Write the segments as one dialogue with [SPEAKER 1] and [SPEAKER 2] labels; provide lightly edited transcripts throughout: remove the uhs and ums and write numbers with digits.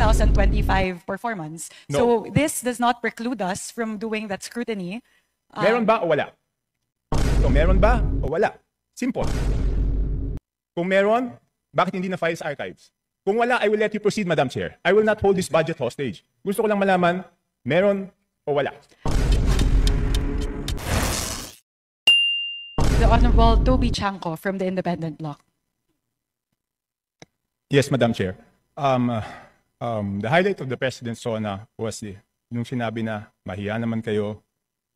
[SPEAKER 1] 2025 performance.
[SPEAKER 2] No.
[SPEAKER 1] So this does not preclude us from doing that scrutiny.
[SPEAKER 2] Meron ba o wala? So meron ba o wala? Simple. Kung meron, bakit hindi na-file sa archives? Kung wala, I will let you proceed, Madam Chair. I will not hold this budget hostage. Gusto ko lang malaman, meron o wala.
[SPEAKER 1] The Honorable Toby Chanco from the Independent Bloc.
[SPEAKER 2] Yes, Madam Chair. The highlight of the President's SONA was nung sinabi na mahiya naman kayo,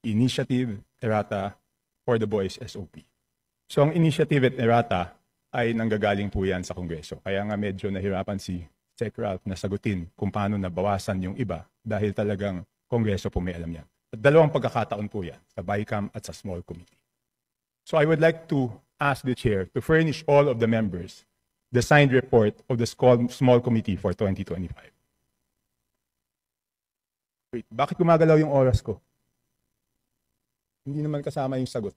[SPEAKER 2] initiative, errata, for the boys SOP. So ang initiative at errata ay nanggagaling po yan sa Kongreso. Kaya nga medyo nahirapan si Sec. Ralph na sagutin kung paano nabawasan yung iba dahil talagang Kongreso po may alam yan. At dalawang pagkakataon po yan, sa BICAM at sa small committee. So I would like to ask the Chair to furnish all of the members the signed report of the small committee for 2025. Wait, bakit gumagalaw yung oras ko? Hindi naman kasama yung sagot.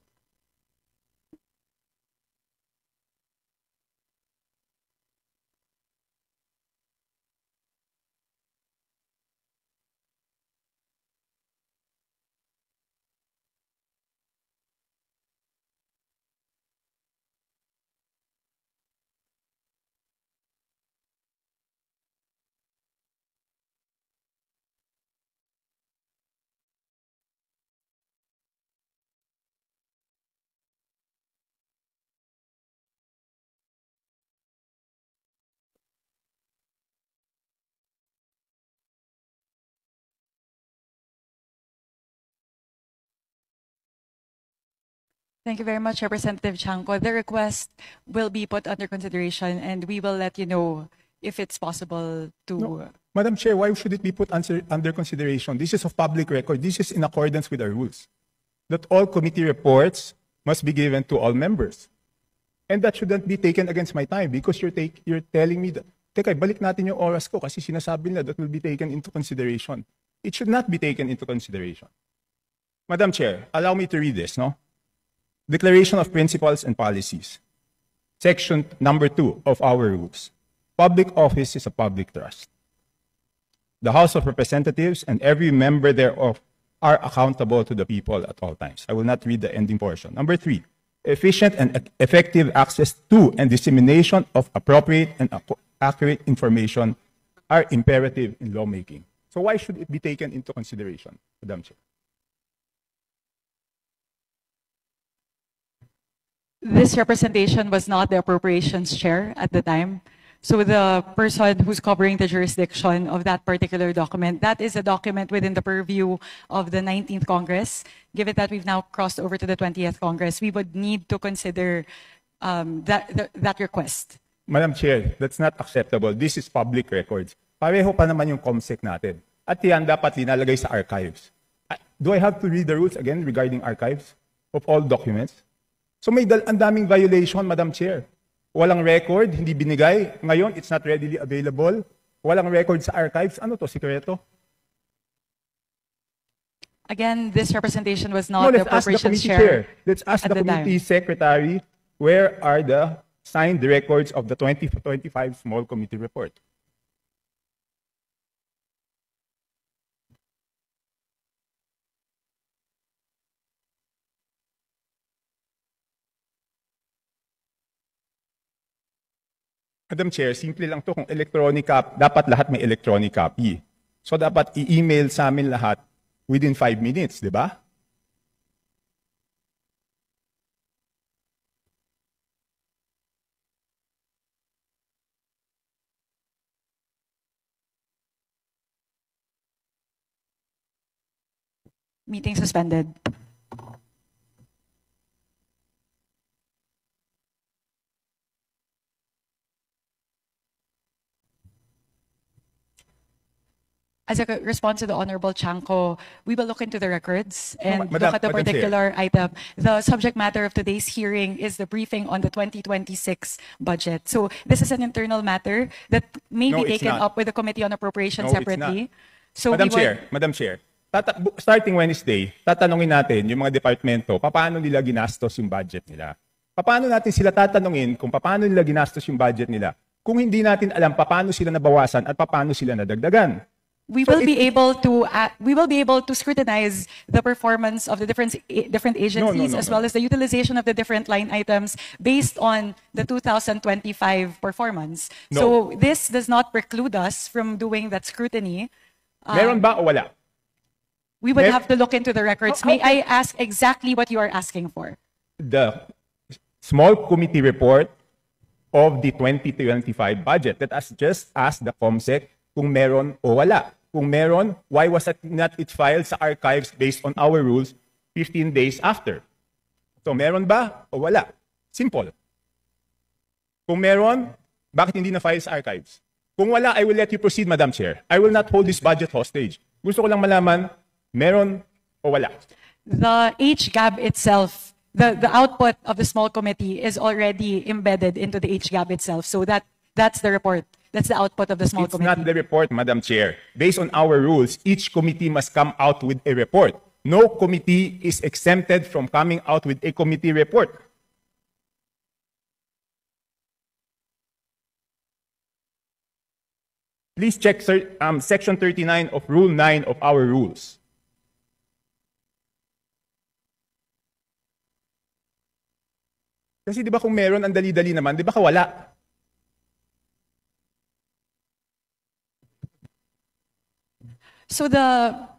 [SPEAKER 1] Thank you very much, Representative Chanco. The request will be put under consideration and we will let you know if it's possible to...
[SPEAKER 2] No. Madam Chair, why should it be put under consideration? This is of public record. This is in accordance with our rules. That all committee reports must be given to all members. And that shouldn't be taken against my time because you're telling me that, teka, balik natin yung oras ko kasi sinasabi nila that will be taken into consideration. It should not be taken into consideration. Madam Chair, allow me to read this, no? Declaration of Principles and Policies. Section number 2 of our rules. Public office is a public trust. The House of Representatives and every member thereof are accountable to the people at all times. I will not read the ending portion. Number 3, efficient and effective access to and dissemination of appropriate and accurate information are imperative in lawmaking. So why should it be taken into consideration, Madam Chair?
[SPEAKER 1] This representation was not the appropriations chair at the time. So the person who's covering the jurisdiction of that particular document, that is a document within the purview of the 19th Congress. Given that we've now crossed over to the 20th Congress, we would need to consider that request.
[SPEAKER 2] Madam Chair, that's not acceptable. This is public records. Pareho pa naman yung COMSEC natin. At yan dapat linalagay sa archives. Do I have to read the rules again regarding archives of all documents? So may ang daming violation, Madam Chair. Walang record, hindi binigay. Ngayon, it's not readily available. Walang record sa archives. Ano to, sikreto?
[SPEAKER 1] Again, this representation was not the appropriations chair.
[SPEAKER 2] Let's ask the committee secretary, where are the signed records of the 2025 small committee report? Madam Chair, simple lang to. Kung electronic copy, dapat lahat may electronic copy. So dapat i-email sa amin lahat within 5 minutes, di ba?
[SPEAKER 1] Meeting suspended. As a response to the Honorable Chanco, we will look into the records and look at the particular item. The subject matter of today's hearing is the briefing on the 2026 budget. So this is an internal matter that may be taken up with the Committee on Appropriations separately. So
[SPEAKER 2] Madam Chair, starting Wednesday, tatanungin natin yung mga departamento, paano nila ginastos yung budget nila. Paano natin sila tatanungin kung paano nila ginastos yung budget nila kung hindi natin alam paano sila nabawasan at paano sila nadagdagan.
[SPEAKER 1] We
[SPEAKER 2] So
[SPEAKER 1] will be able to scrutinize the performance of the different agencies as well as the utilization of the different line items based on the 2025 performance.
[SPEAKER 2] No.
[SPEAKER 1] So this does not preclude us from doing that scrutiny.
[SPEAKER 2] Meron ba o wala?
[SPEAKER 1] We would
[SPEAKER 2] Mer-
[SPEAKER 1] have to look into the records. May I ask exactly what you are asking for?
[SPEAKER 2] The small committee report of the 2025 budget that has just asked the COMSEC kung meron o wala. Kung meron, why was it not filed sa archives based on our rules 15 days after? So meron ba o wala? Simple. Kung meron, bakit hindi na-file sa archives? Kung wala, I will let you proceed, Madam Chair. I will not hold this budget hostage. Gusto ko lang malaman, meron o wala?
[SPEAKER 1] The HGAB itself, the output of the small committee is already embedded into the HGAB itself. So that's the report. That's the output of the small
[SPEAKER 2] It's
[SPEAKER 1] committee.
[SPEAKER 2] not the report, Madam Chair. Based on our rules, each committee must come out with a report. No committee is exempted from coming out with a committee report. Please check Section 39 of Rule 9 of our rules. Kasi di ba kung meron, ang dali-dali naman, di ba wala?
[SPEAKER 1] So the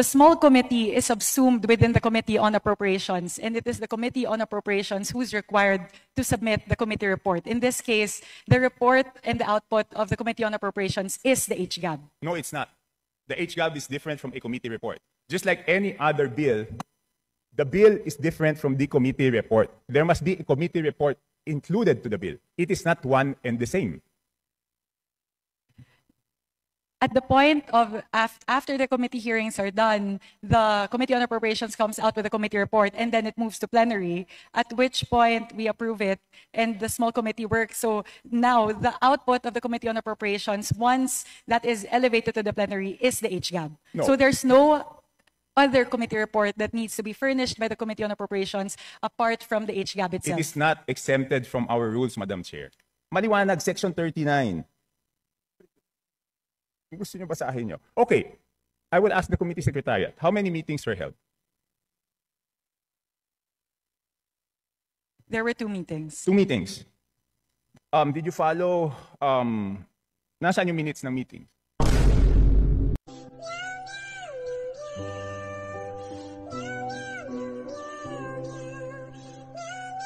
[SPEAKER 1] small committee is subsumed within the Committee on Appropriations, and it is the Committee on Appropriations who's required to submit the committee report. In this case, the report and the output of the Committee on Appropriations is the HGAB.
[SPEAKER 2] No, it's not. The HGAB is different from a committee report. Just like any other bill, the bill is different from the committee report. There must be a committee report included to the bill. It is not one and the same.
[SPEAKER 1] At the point of after the committee hearings are done, the Committee on Appropriations comes out with a committee report, and then it moves to plenary, at which point we approve it, and the small committee works. So now the output of the Committee on Appropriations, once that is elevated to the plenary, is the HGAB.
[SPEAKER 2] No.
[SPEAKER 1] So there's no other committee report that needs to be furnished by the Committee on Appropriations apart from the HGAB
[SPEAKER 2] It
[SPEAKER 1] itself.
[SPEAKER 2] is not exempted from our rules, Madam Chair. Maliwanag, Section 39. Gusto nyo basahin nyo? Okay. I will ask the committee secretariat. How many meetings were held?
[SPEAKER 1] There were 2 meetings.
[SPEAKER 2] 2 meetings. Did you follow, nasaan yung minutes ng meeting?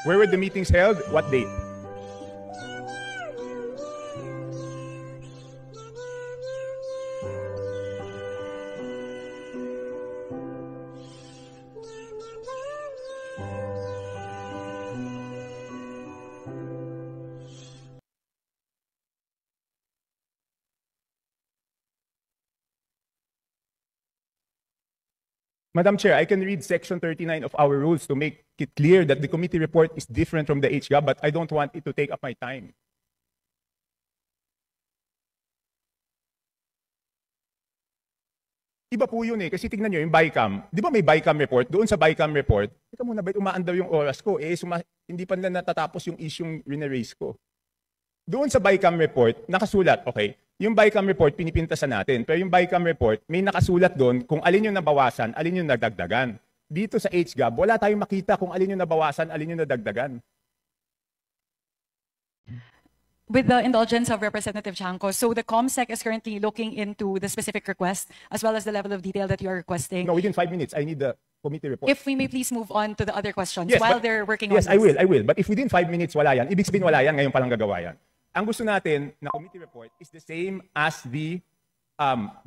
[SPEAKER 2] Where were the meetings held? What date? Madam Chair, I can read Section 39 of our rules to make it clear that the committee report is different from the HGAB, but I don't want it to take up my time. Iba po yun eh, kasi tignan nyo yung BICAM. Di ba may BICAM report? Doon sa BICAM report, teka muna, ba't umaandaw yung oras ko? Hindi pa nila natatapos yung issue rineraise ko. Doon sa BICAM report, nakasulat, okay, yung BICAM report, pinipintasan natin. Pero yung BICAM report, may nakasulat doon kung alin yung nabawasan, alin yung nagdagdagan. Dito sa HGAB, wala tayong makita kung alin yung nabawasan, alin yung nadagdagan.
[SPEAKER 1] With the indulgence of Representative Chanco, so the COMSEC is currently looking into the specific request as well as the level of detail that you are requesting.
[SPEAKER 2] No, within 5 minutes, I need the committee report.
[SPEAKER 1] If we may please move on to the other questions
[SPEAKER 2] Yes,
[SPEAKER 1] while
[SPEAKER 2] but-
[SPEAKER 1] they're working on
[SPEAKER 2] Yes,
[SPEAKER 1] this.
[SPEAKER 2] I will. But if within 5 minutes wala yan, ibig sabihin wala yan, ngayon palang gagawa yan. Ang gusto natin na committee report is the same as the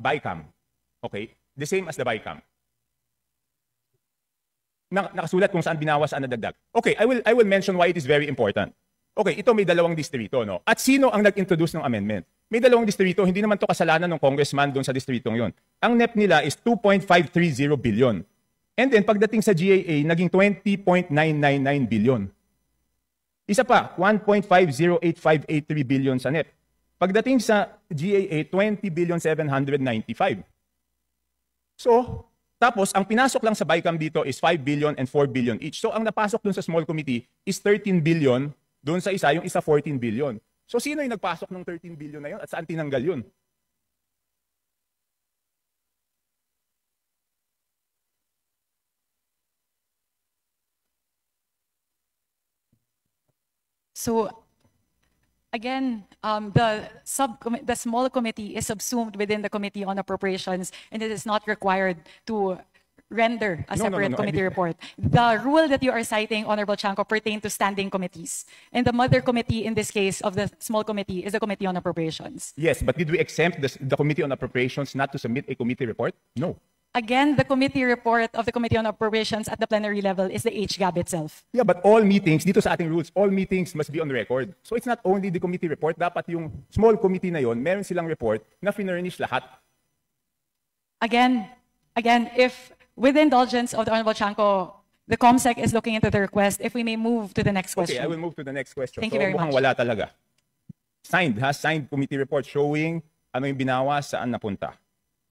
[SPEAKER 2] BICAM. Okay? The same as the BICAM. Nakasulat kung saan binawas, saan nadagdag. Okay, I will mention why it is very important. Okay, ito may 2 distrito, no? At sino ang nag-introduce ng amendment? May 2 distrito, hindi naman to kasalanan ng congressman doon sa distritong yon. Ang NEP nila is 2.530 billion. And then pagdating sa GAA, naging 20.999 billion. Isa pa, 1.508583 billion sa NEP. Pagdating sa GAA, 20 billion 795. So, tapos ang pinasok lang sa BICAM dito is 5 billion and 4 billion each. So ang napasok dun sa small committee is 13 billion, doon sa isa, yung isa 14 billion. So sino yung nagpasok ng 13 billion na yun at saan tinanggal yun?
[SPEAKER 1] So again, the small committee is subsumed within the Committee on Appropriations, and it is not required to render a
[SPEAKER 2] No, no, no,
[SPEAKER 1] separate
[SPEAKER 2] no,
[SPEAKER 1] committee
[SPEAKER 2] I mean-
[SPEAKER 1] report. The rule that you are citing, Honorable Chanco, pertain to standing committees. And the mother committee in this case of the small committee is the Committee on Appropriations.
[SPEAKER 2] Yes, but did we exempt the Committee on Appropriations not to submit a committee report? No.
[SPEAKER 1] Again, the committee report of the Committee on Appropriations at the plenary level is the HGAB itself.
[SPEAKER 2] Yeah, but all meetings, dito sa ating rules, all meetings must be on record. So it's not only the committee report, dapat yung small committee na yon, meron silang report na finurnish lahat.
[SPEAKER 1] Again, if with the indulgence of the Honorable Chanco, the COMSEC is looking into the request, if we may move to the next
[SPEAKER 2] Okay,
[SPEAKER 1] question.
[SPEAKER 2] I will move to the next question.
[SPEAKER 1] Thank
[SPEAKER 2] So
[SPEAKER 1] you very
[SPEAKER 2] mukhang
[SPEAKER 1] much.
[SPEAKER 2] wala talaga. Signed committee report showing ano yung binawa, saan napunta.